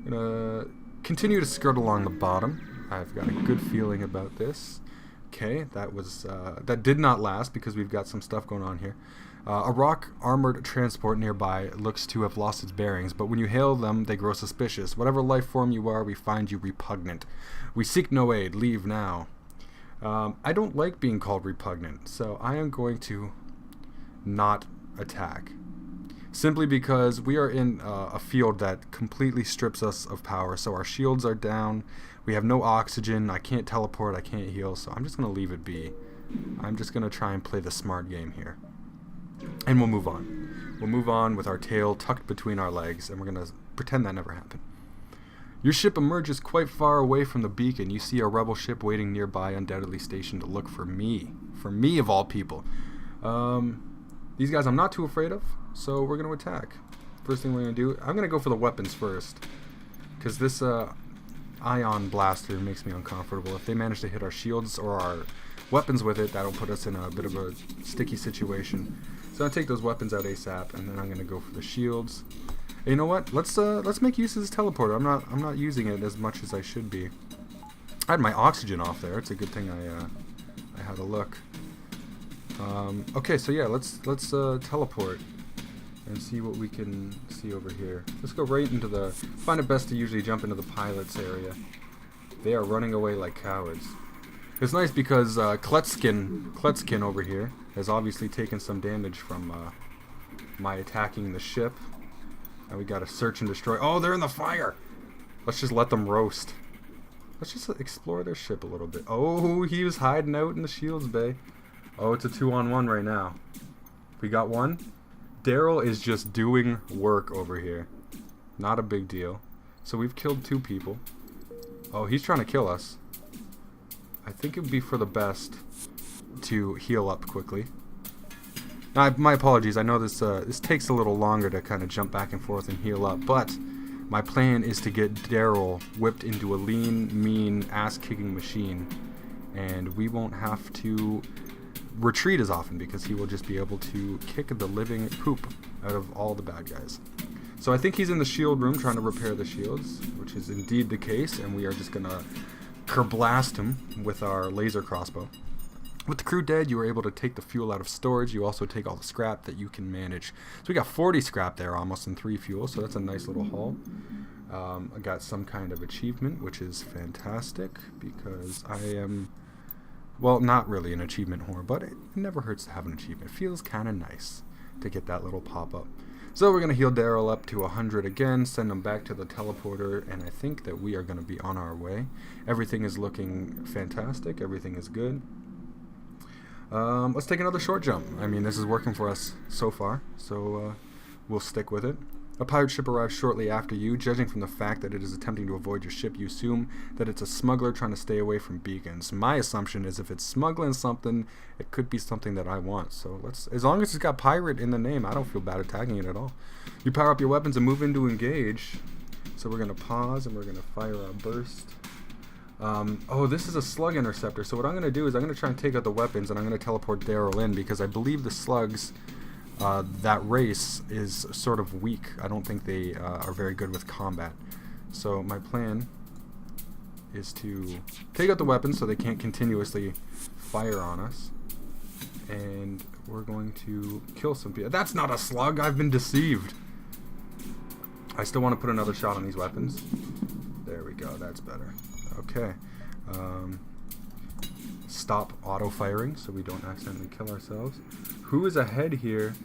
Gonna continue to skirt along the bottom. I've got a good feeling about this. Okay, that did not last because we've got some stuff going on here. A rock armored transport nearby looks to have lost its bearings, but when you hail them, they grow suspicious. Whatever life form you are, we find you repugnant. We seek no aid. Leave now. I don't like being called repugnant, so I am going to not attack. Simply because we are in a field that completely strips us of power, so our shields are down, we have no oxygen, I can't teleport, I can't heal, so I'm just going to leave it be. I'm just going to try and play the smart game here. And we'll move on. We'll move on with our tail tucked between our legs, and we're going to pretend that never happened. Your ship emerges quite far away from the beacon. You see a rebel ship waiting nearby, undoubtedly stationed to look for me. For me, of all people. These guys I'm not too afraid of, so we're going to attack. First thing we're going to do, I'm going to go for the weapons first. Because this ion blaster makes me uncomfortable. If they manage to hit our shields or our weapons with it, that'll put us in a bit of a sticky situation. So I'll take those weapons out ASAP, and then I'm going to go for the shields. And you know what? Let's make use of this teleporter. I'm not using it as much as I should be. I had my oxygen off there. It's a good thing I had a look. Okay, so yeah, let's teleport and see what we can see over here. Let's go right into the... Find it best to usually jump into the pilot's area. They are running away like cowards. It's nice because Kletskin over here has obviously taken some damage from my attacking the ship. And we got to search and destroy. Oh, they're in the fire! Let's just let them roast. Let's just explore their ship a little bit. Oh, he was hiding out in the shields bay. Oh, it's a 2-on-1 right now. We got one. Daryl is just doing work over here. Not a big deal. So we've killed 2 people. Oh, he's trying to kill us. I think it would be for the best to heal up quickly. Now, my apologies. I know this takes a little longer to kind of jump back and forth and heal up, but my plan is to get Daryl whipped into a lean, mean, ass-kicking machine, and we won't have to retreat as often because he will just be able to kick the living poop out of all the bad guys. So I think he's in the shield room trying to repair the shields, which is indeed the case, and we are just going to kerblast him with our laser crossbow. With the crew dead, you are able to take the fuel out of storage. You also take all the scrap that you can manage. So we got 40 scrap there almost and 3 fuel, so that's a nice little haul. I got some kind of achievement, which is fantastic because I am, well, not really an achievement whore, but it never hurts to have an achievement. It feels kind of nice to get that little pop-up. So we're going to heal Daryl up to 100 again, send him back to the teleporter, and I think that we are going to be on our way. Everything is looking fantastic. Everything is good. Let's take another short jump. I mean, this is working for us so far, so we'll stick with it. A pirate ship arrives shortly after you. Judging from the fact that it is attempting to avoid your ship, you assume that it's a smuggler trying to stay away from beacons. My assumption is if it's smuggling something, it could be something that I want. So as long as it's got pirate in the name, I don't feel bad attacking it at all. You power up your weapons and move in to engage. So we're going to pause and we're going to fire our burst. Oh, this is a slug interceptor. So what I'm going to do is I'm going to try and take out the weapons and I'm going to teleport Daryl in because I believe the slugs... that race is sort of weak. I don't think they are very good with combat. So my plan is to take out the weapons so they can't continuously fire on us. And we're going to kill some people. That's not a slug! I've been deceived! I still want to put another shot on these weapons. There we go, that's better. Okay. Stop auto-firing so we don't accidentally kill ourselves. Who is ahead here?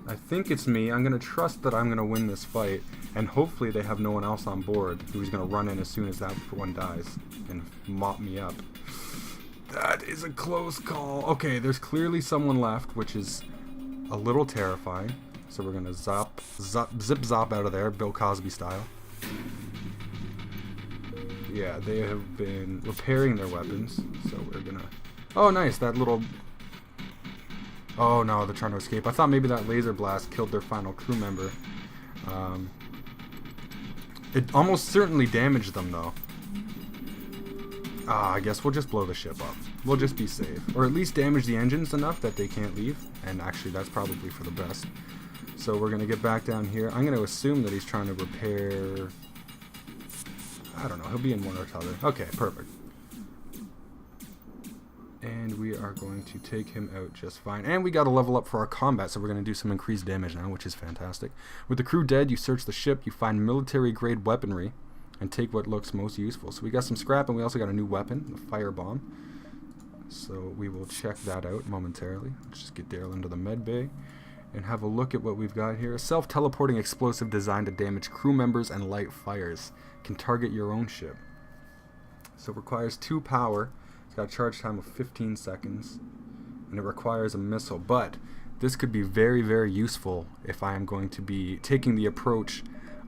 I think it's me. I'm going to trust that I'm going to win this fight, and hopefully they have no one else on board who's going to run in as soon as that one dies and mop me up. That is a close call. Okay, there's clearly someone left, which is a little terrifying. So we're going to zip-zop out of there, Bill Cosby style. Yeah, they have been repairing their weapons, so we're going to... Oh, nice, that little... Oh no, they're trying to escape. I thought maybe that laser blast killed their final crew member. It almost certainly damaged them though. I guess we'll just blow the ship up. We'll just be safe. Or at least damage the engines enough that they can't leave. And actually that's probably for the best. So we're going to get back down here. I'm going to assume that he's trying to repair I don't know. He'll be in one or t'other. Okay, perfect. And we are going to take him out just fine. And we got to level up for our combat, so we're going to do some increased damage now, which is fantastic. With the crew dead, you search the ship, you find military-grade weaponry, and take what looks most useful. So we got some scrap, and we also got a new weapon, the firebomb. So we will check that out momentarily. Let's just get Daryl into the med bay and have a look at what we've got here. A self-teleporting explosive designed to damage crew members and light fires. Can target your own ship. So it requires 2 power. It's got a charge time of 15 seconds, and it requires a missile. But this could be very, very useful if I am going to be taking the approach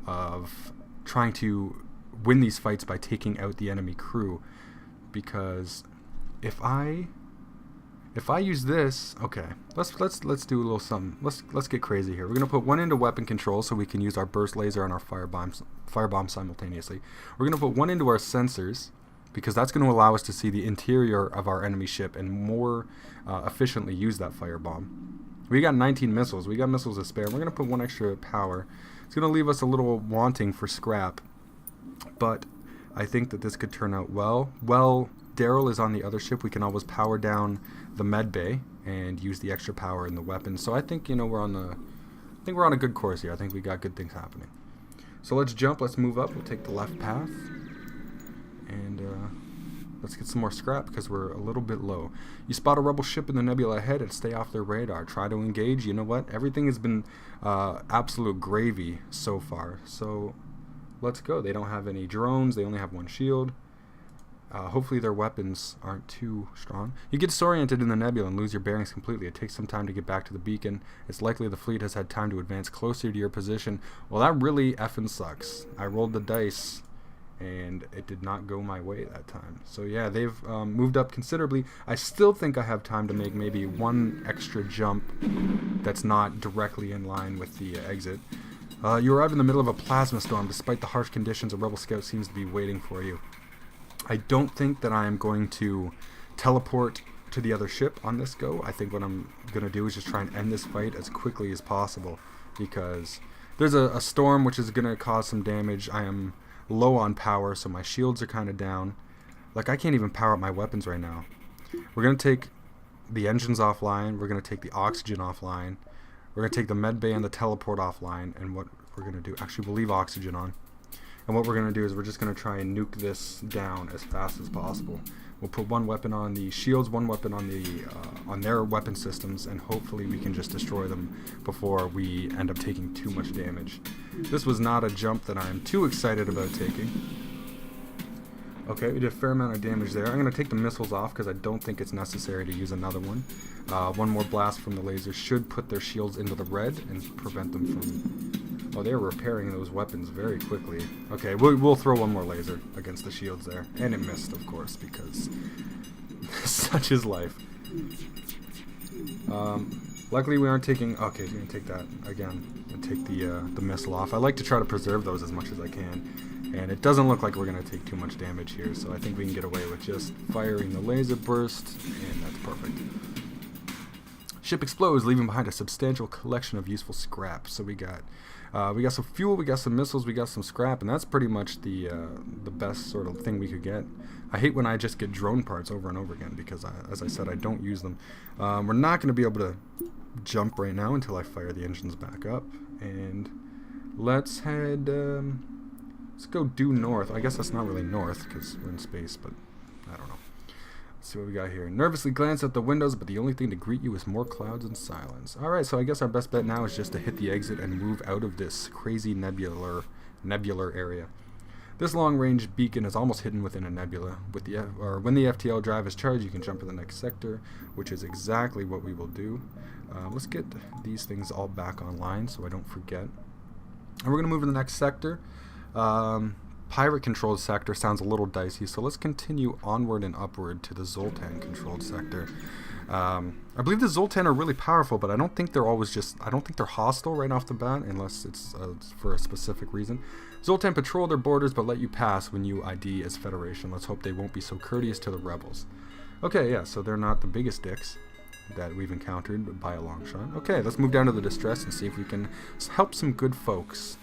of trying to win these fights by taking out the enemy crew. Because if I use this, okay, let's do a little something. Let's get crazy here. We're gonna put one into weapon control so we can use our burst laser and our firebomb simultaneously. We're gonna put one into our sensors, because that's going to allow us to see the interior of our enemy ship and more efficiently use that firebomb. We got 19 missiles. We got missiles to spare. We're going to put 1 extra power. It's going to leave us a little wanting for scrap, but I think that this could turn out well. Well, Daryl is on the other ship. We can always power down the med bay and use the extra power in the weapons. So I think, you know, we're on a good course here. I think we got good things happening. So let's jump. Let's move up. We'll take the left path. And let's get some more scrap because we're a little bit low. You spot a rebel ship in the nebula ahead and stay off their radar. Try to engage. You know what? Everything has been absolute gravy so far. So let's go. They don't have any drones. They only have 1 shield. Hopefully their weapons aren't too strong. You get disoriented in the nebula and lose your bearings completely. It takes some time to get back to the beacon. It's likely the fleet has had time to advance closer to your position. Well, that really effing sucks. I rolled the dice and it did not go my way that time. So yeah, they've moved up considerably. I still think I have time to make maybe 1 extra jump that's not directly in line with the exit. You arrive in the middle of a plasma storm. Despite the harsh conditions, a rebel scout seems to be waiting for you. I don't think that I am going to teleport to the other ship on this go. I think what I'm going to do is just try and end this fight as quickly as possible, because there's a storm which is going to cause some damage. I am low on power, so my shields are kind of down. Like, I can't even power up my weapons right now. We're going to take the engines offline. We're going to take the oxygen offline. We're going to take the med bay and the teleport offline. And what we're going to do, actually, we'll leave oxygen on. And what we're going to do is we're just going to try and nuke this down as fast as possible. We'll put 1 weapon on the shields, 1 weapon on the on their weapon systems, and hopefully we can just destroy them before we end up taking too much damage. This was not a jump that I'm too excited about taking. Okay, we did a fair amount of damage there. I'm going to take the missiles off because I don't think it's necessary to use another one. 1 more blast from the laser should put their shields into the red and prevent them from... Oh, they're repairing those weapons very quickly. Okay, we'll throw 1 more laser against the shields there. And it missed, of course, because such is life. Luckily we aren't taking... Okay, we're going to take that again and take the missile off. I like to try to preserve those as much as I can. And it doesn't look like we're going to take too much damage here, so I think we can get away with just firing the laser burst, and that's perfect. Ship explodes, leaving behind a substantial collection of useful scrap. So we got some fuel, we got some missiles, we got some scrap, and that's pretty much the best sort of thing we could get. I hate when I just get drone parts over and over again because, as I said, I don't use them. We're not going to be able to jump right now until I fire the engines back up. And let's head... let's go due north. I guess that's not really north because we're in space, but I don't know. Let's see what we got here. Nervously glance at the windows, but the only thing to greet you is more clouds and silence. Alright, so I guess our best bet now is just to hit the exit and move out of this crazy nebular area. This long-range beacon is almost hidden within a nebula. When the FTL drive is charged, you can jump to the next sector, which is exactly what we will do. Let's get these things all back online so I don't forget. And we're going to move to the next sector. Pirate-controlled sector sounds a little dicey, so let's continue onward and upward to the Zoltan-controlled sector. I believe the Zoltan are really powerful, but I don't think they're I don't think they're hostile right off the bat, unless it's for a specific reason. Zoltan patrol their borders, but let you pass when you ID as Federation. Let's hope they won't be so courteous to the rebels. Okay, yeah, so they're not the biggest dicks that we've encountered by a long shot. Okay, let's move down to the distress and see if we can help some good folks.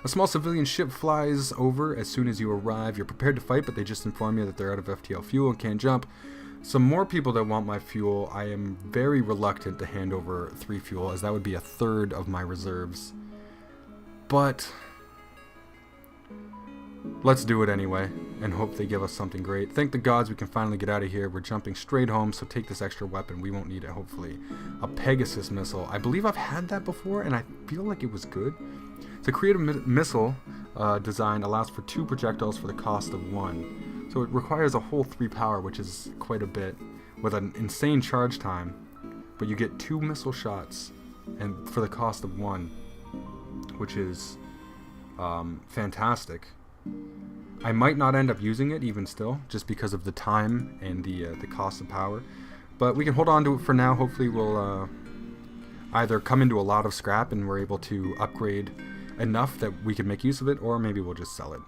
A small civilian ship flies over as soon as you arrive. You're prepared to fight, but they just inform you that they're out of FTL fuel and can't jump. Some more people that want my fuel. I am very reluctant to hand over 3 fuel, as that would be a third of my reserves. But let's do it anyway, and hope they give us something great. Thank the gods we can finally get out of here. We're jumping straight home, so take this extra weapon. We won't need it, hopefully. A Pegasus missile. I believe I've had that before, and I feel like it was good. It's a creative missile design, allows for 2 projectiles for the cost of 1. So it requires a whole 3 power, which is quite a bit, with an insane charge time. But you get 2 missile shots, and for the cost of 1, which is fantastic. I might not end up using it even still, just because of the time and the cost of power. But we can hold on to it for now. Hopefully we'll either come into a lot of scrap and we're able to upgrade enough that we can make use of it, or maybe we'll just sell it.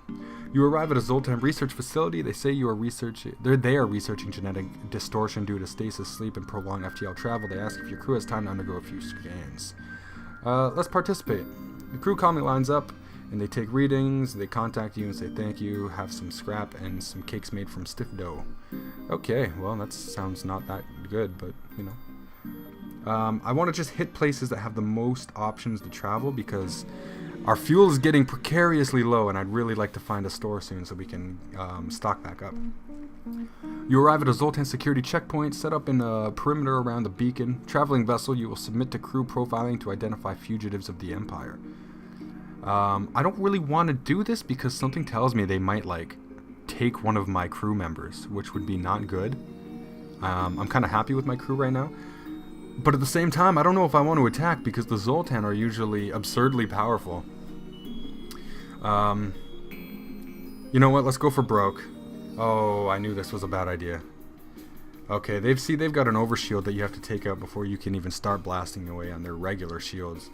You arrive at a Zoltan research facility. They say you are researching. They are researching genetic distortion due to stasis sleep and prolonged FTL travel. They ask if your crew has time to undergo a few scans. Let's participate. The crew calmly lines up, and they take readings. They contact you and say thank you. Have some scrap and some cakes made from stiff dough. Okay, well that sounds not that good, but you know. I want to just hit places that have the most options to travel, because our fuel is getting precariously low, and I'd really like to find a store soon so we can stock back up. You arrive at a Zoltan security checkpoint, set up in a perimeter around the beacon. Traveling vessel, you will submit to crew profiling to identify fugitives of the Empire. I don't really want to do this because something tells me they might, like, take one of my crew members, which would be not good. I'm kind of happy with my crew right now. But at the same time, I don't know if I want to attack, because the Zoltan are usually absurdly powerful. You know what? Let's go for broke. Oh, I knew this was a bad idea. Okay, they've got an overshield that you have to take out before you can even start blasting away on their regular shields.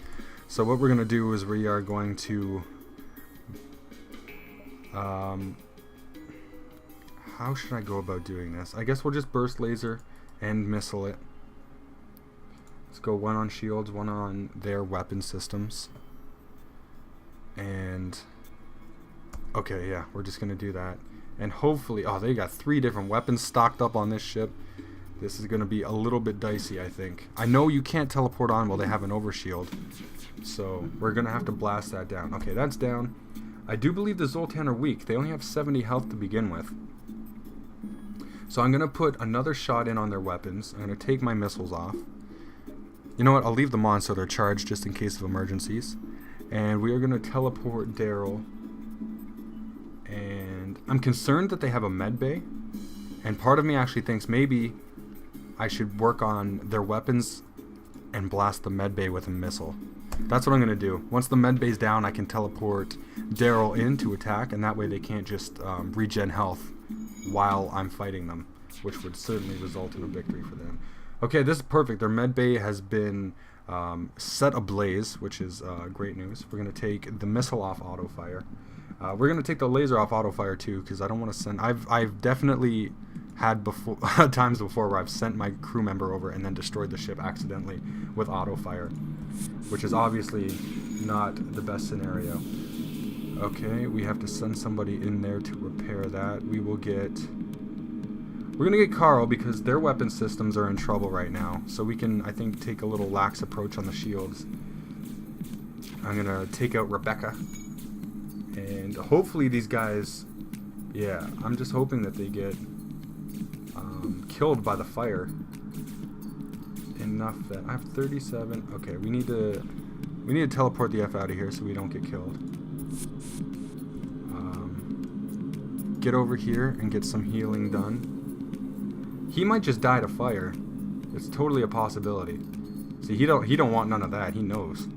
So what we're going to do is we are going to... how should I go about doing this? I guess we'll just burst laser and missile it. Let's go 1 on shields, 1 on their weapon systems. And... okay, yeah, we're just going to do that. And hopefully... oh, they got 3 different weapons stocked up on this ship. This is going to be a little bit dicey, I think. I know you can't teleport on while they have an overshield. So we're going to have to blast that down. Okay, that's down. I do believe the Zoltan are weak. They only have 70 health to begin with. So I'm going to put another shot in on their weapons. I'm going to take my missiles off. You know what? I'll leave them on so they're charged just in case of emergencies. And we are going to teleport Daryl. And I'm concerned that they have a med bay. And part of me actually thinks maybe I should work on their weapons and blast the med bay with a missile. That's what I'm going to do. Once the med bay's down, I can teleport Daryl in to attack, and that way they can't just regen health while I'm fighting them, which would certainly result in a victory for them. Okay, this is perfect. Their med bay has been set ablaze, which is great news. We're going to take the missile off auto fire. We're going to take the laser off auto fire too, because I don't want to send... I've definitely had times before where I've sent my crew member over and then destroyed the ship accidentally with auto fire, which is obviously not the best scenario. Okay, we have to send somebody in there to repair that. We're going to get Carl, because their weapon systems are in trouble right now. So we can, I think, take a little lax approach on the shields. I'm going to take out Rebecca. And hopefully these guys... yeah, I'm just hoping that they get killed by the fire. Enough that... I have 37... okay, we need to teleport the F out of here so we don't get killed. Get over here and get some healing done. He might just die to fire. It's totally a possibility. See, he don't want none of that. He knows.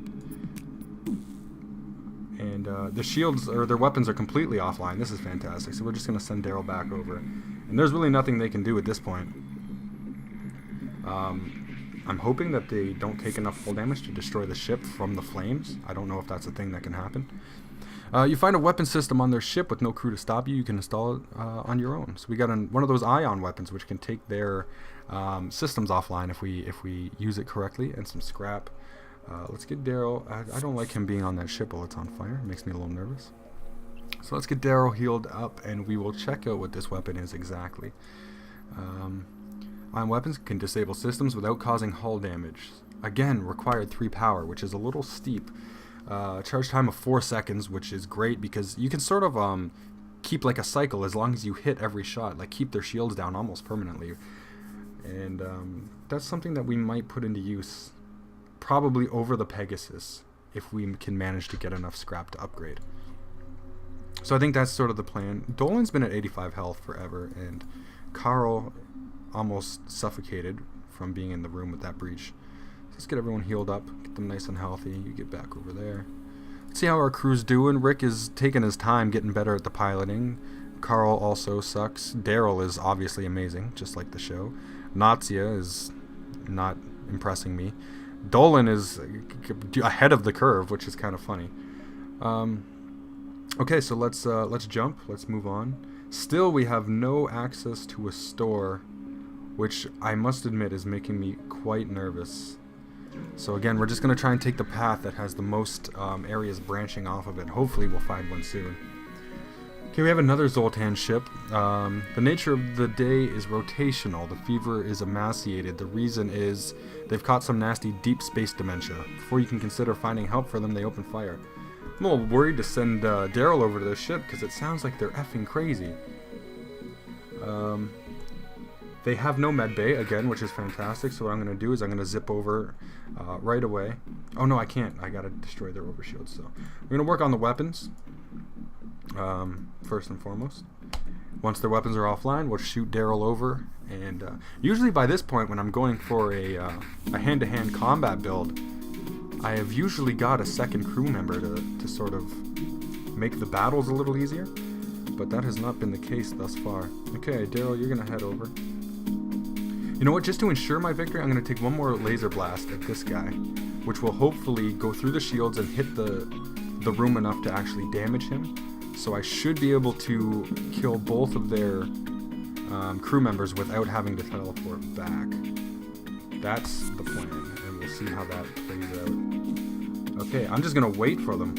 And the shields, or their weapons, are completely offline. This is fantastic. So we're just going to send Daryl back over. And there's really nothing they can do at this point. I'm hoping that they don't take enough full damage to destroy the ship from the flames. I don't know if that's a thing that can happen. You find a weapon system on their ship with no crew to stop you. You can install it on your own. So we got one of those ion weapons, which can take their systems offline if we use it correctly, and some scrap. Let's get Daryl. I don't like him being on that ship while it's on fire. It makes me a little nervous. So let's get Daryl healed up, and we will check out what this weapon is exactly. Ion weapons can disable systems without causing hull damage. Again, required 3 power, which is a little steep. Charge time of 4 seconds, which is great because you can sort of keep like a cycle as long as you hit every shot, like keep their shields down almost permanently. And that's something that we might put into use probably over the Pegasus if we can manage to get enough scrap to upgrade. So I think that's sort of the plan. Dolan's been at 85 health forever, and Carl almost suffocated from being in the room with that breach. So let's get everyone healed up, get them nice and healthy. You get back over there. Let's see how our crew's doing. Rick is taking his time getting better at the piloting. Carl also sucks. Daryl is obviously amazing, just like the show. Natsia is not impressing me. Dolan is ahead of the curve, which is kind of funny. Okay, so let's jump. Let's move on. Still, we have no access to a store, which I must admit is making me quite nervous. So again, we're just going to try and take the path that has the most areas branching off of it. Hopefully we'll find one soon. Okay, we have another Zoltan ship. The nature of the day is rotational. The fever is emaciated. The reason is they've caught some nasty deep space dementia. Before you can consider finding help for them, they open fire. I'm a little worried to send Daryl over to this ship because it sounds like they're effing crazy. They have no med bay, again, which is fantastic. So what I'm going to do is I'm going to zip over right away. Oh, no, I can't. I got to destroy their overshields. So we're going to work on the weapons first and foremost. Once their weapons are offline, we'll shoot Daryl over. And usually by this point, when I'm going for a hand-to-hand combat build, I have usually got a second crew member to sort of make the battles a little easier. But that has not been the case thus far. Okay, Daryl, you're going to head over. You know what, just to ensure my victory, I'm going to take one more laser blast at this guy, which will hopefully go through the shields and hit the room enough to actually damage him. So I should be able to kill both of their crew members without having to teleport back. That's the plan, and we'll see how that plays out. Okay, I'm just going to wait for them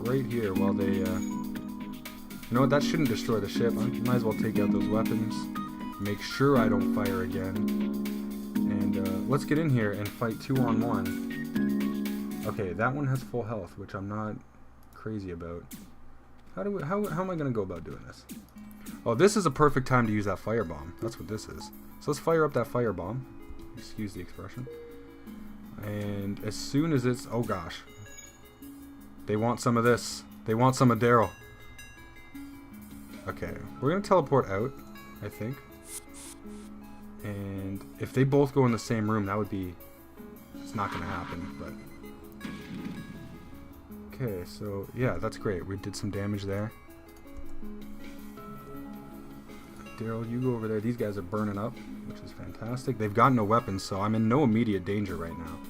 right here while they... You know what, that shouldn't destroy the ship. I might as well take out those weapons. Make sure I don't fire again. And let's get in here and fight 2-on-1. Okay, that one has full health, which I'm not crazy about. How am I going to go about doing this? Oh, this is a perfect time to use that firebomb. That's what this is. So let's fire up that firebomb. Excuse the expression. And as soon as it's... Oh gosh. They want some of this. They want some of Daryl. Okay, we're going to teleport out, I think. And if they both go in the same room, that would be... It's not going to happen, but... Okay, so yeah, that's great. We did some damage there. Daryl, you go over there. These guys are burning up, which is fantastic. They've got no weapons, so I'm in no immediate danger right now.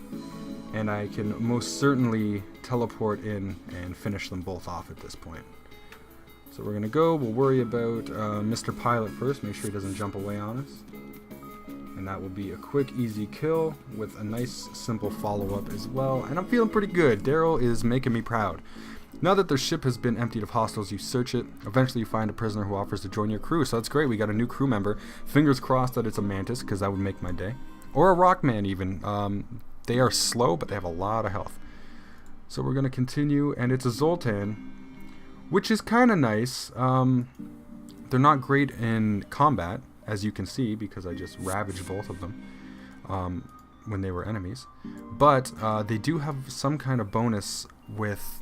And I can most certainly teleport in and finish them both off at this point. So we're going to go. We'll worry about Mr. Pilot first. Make sure he doesn't jump away on us. And that will be a quick, easy kill with a nice, simple follow-up as well. And I'm feeling pretty good. Daryl is making me proud. Now that their ship has been emptied of hostiles, you search it. Eventually you find a prisoner who offers to join your crew. So that's great. We got a new crew member. Fingers crossed that it's a mantis, because that would make my day. Or a rockman even. They are slow, but they have a lot of health. So we're going to continue. And it's a Zoltan, which is kind of nice. They're not great in combat, as you can see, because I just ravaged both of them when they were enemies. But they do have some kind of bonus with...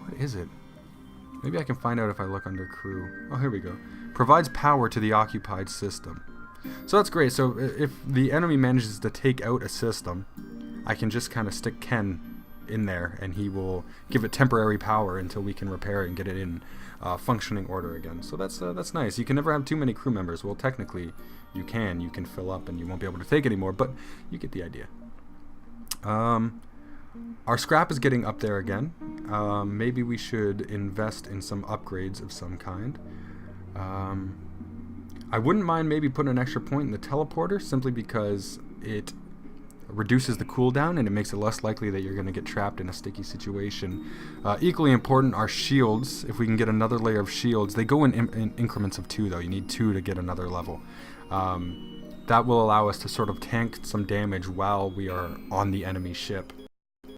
What is it? Maybe I can find out if I look under crew. Oh, here we go. Provides power to the occupied system. So that's great. So if the enemy manages to take out a system, I can just kind of stick Ken in there, and he will give it temporary power until we can repair it and get it in functioning order again. So that's nice. You can never have too many crew members. Well, technically, you can fill up, and you won't be able to take anymore. But you get the idea. Our scrap is getting up there again. Maybe we should invest in some upgrades of some kind. I wouldn't mind maybe putting an extra point in the teleporter, simply because it reduces the cooldown, and it makes it less likely that you're going to get trapped in a sticky situation. Equally important are shields. If we can get another layer of shields, they go in increments of 2 though. You need 2 to get another level. That will allow us to sort of tank some damage while we are on the enemy ship.